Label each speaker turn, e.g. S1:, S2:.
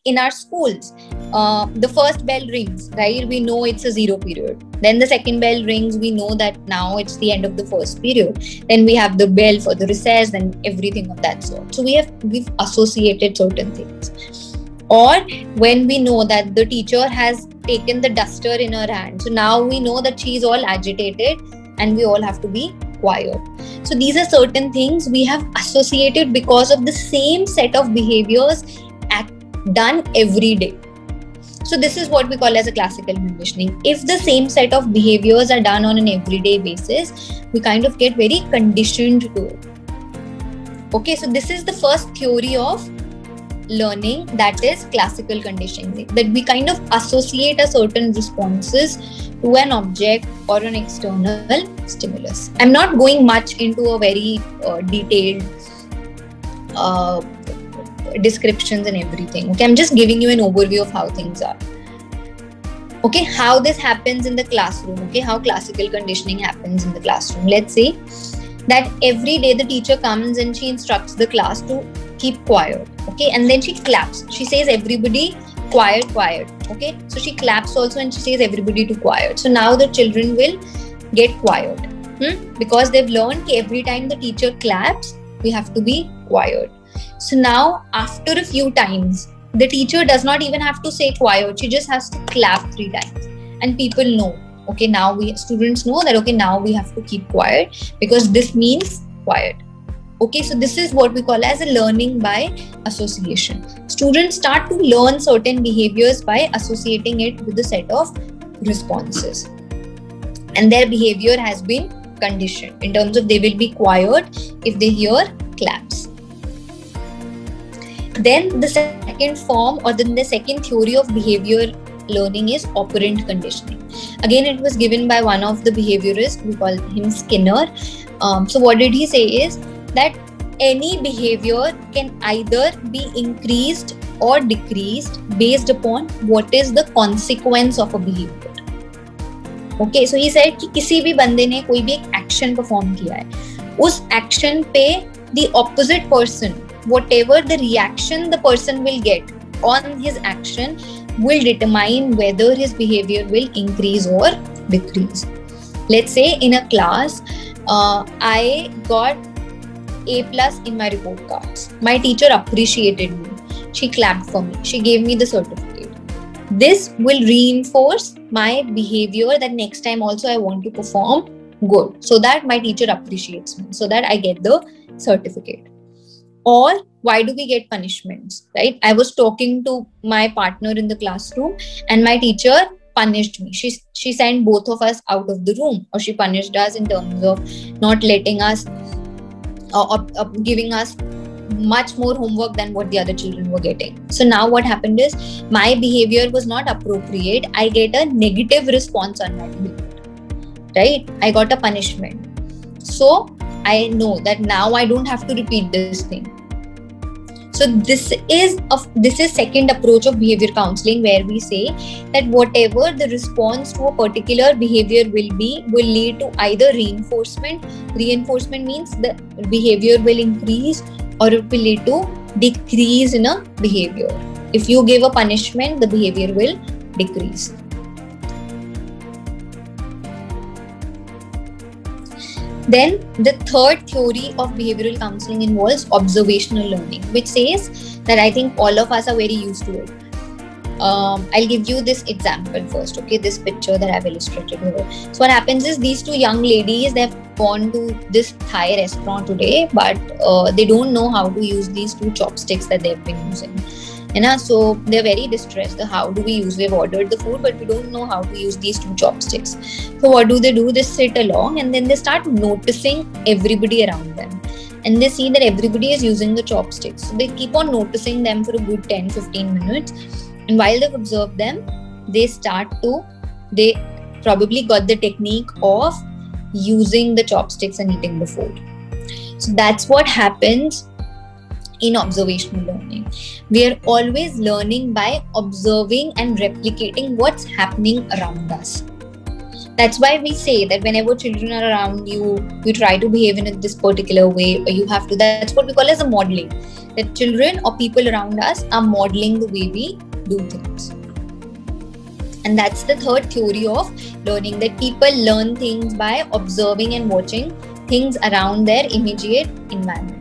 S1: in our schools, the first bell rings, right? We know it's a zero period. Then the second bell rings, we know that now it's the end of the first period. Then we have the bell for the recess and everything of that sort. So we've associated certain things. Or when we know that the teacher has taken the duster in her hand, so now we know that she's all agitated and we all have to be quiet. So these are certain things we have associated because of the same set of behaviors done every day. So this is what we call as a classical conditioning. If the same set of behaviors are done on an everyday basis, we kind of get very conditioned to it. Okay, so this is the first theory of learning, that is classical conditioning, that we kind of associate a certain responses to an object or an external stimulus. I'm not going much into a very detailed descriptions and everything. Okay, I'm just giving you an overview of how things are. Okay, how this happens in the classroom. Okay, how classical conditioning happens in the classroom. Let's say that every day the teacher comes and she instructs the class to keep quiet. Okay, and then she claps. She says everybody quiet, quiet. Okay, so she claps also and she says everybody to quiet. So now the children will get quiet because they've learned every time the teacher claps, we have to be quiet. So now after a few times, the teacher does not even have to say quiet. She just has to clap 3 times and people know. Okay, now students know that, okay, now we have to keep quiet because this means quiet. Okay, so this is what we call as a learning by association. Students start to learn certain behaviors by associating it with a set of responses. And their behavior has been conditioned in terms of they will be quiet if they hear claps. Then the second form or then the second theory of behavior learning is operant conditioning. Again, it was given by one of the behaviorists, we call him Skinner. So what did he say is that any behavior can either be increased or decreased based upon what is the consequence of a behavior. Okay, so he said कि किसी भी बंदे ने कोई भी एक action perform किया है, उस action पे the opposite person, whatever the reaction the person will get on his action will determine whether his behavior will increase or decrease. Let's say in a class, I got A+ in my report cards. My teacher appreciated me. She clapped for me. She gave me the certificate. This will reinforce my behavior that next time also I want to perform good so that my teacher appreciates me, so that I get the certificate. Or why do we get punishments, right? I was talking to my partner in the classroom and my teacher punished me. She sent both of us out of the room, or she punished us in terms of not letting us giving us much more homework than what the other children were getting. So now what happened is my behavior was not appropriate. I get a negative response on my behavior, right? I got a punishment. So I know that now I don't have to repeat this thing. So this is second approach of behavior counseling, where we say that whatever the response to a particular behavior will lead to either reinforcement. Reinforcement means the behavior will increase, or it will lead to decrease in a behavior. If you give a punishment, the behavior will decrease. Then the third theory of behavioral counseling involves observational learning, which says that I think all of us are very used to it. I'll give you this example first, okay? This picture that I've illustrated here. So what happens is these two young ladies, they've gone to this Thai restaurant today, but they don't know how to use these two chopsticks that they've been using. So they're very distressed. How do we use? We've ordered the food, but we don't know how to use these two chopsticks. So what do? They sit along and then they start noticing everybody around them. And they see that everybody is using the chopsticks. So they keep on noticing them for a good 10-15 minutes. And while they've observed them, they probably got the technique of using the chopsticks and eating the food. So that's what happens in observational learning. We are always learning by observing and replicating what's happening around us. That's why we say that whenever children are around you, you try to behave in this particular way, or you have to. That's what we call as a modeling. That children or people around us are modeling the way we do things. And that's the third theory of learning, that people learn things by observing and watching things around their immediate environment.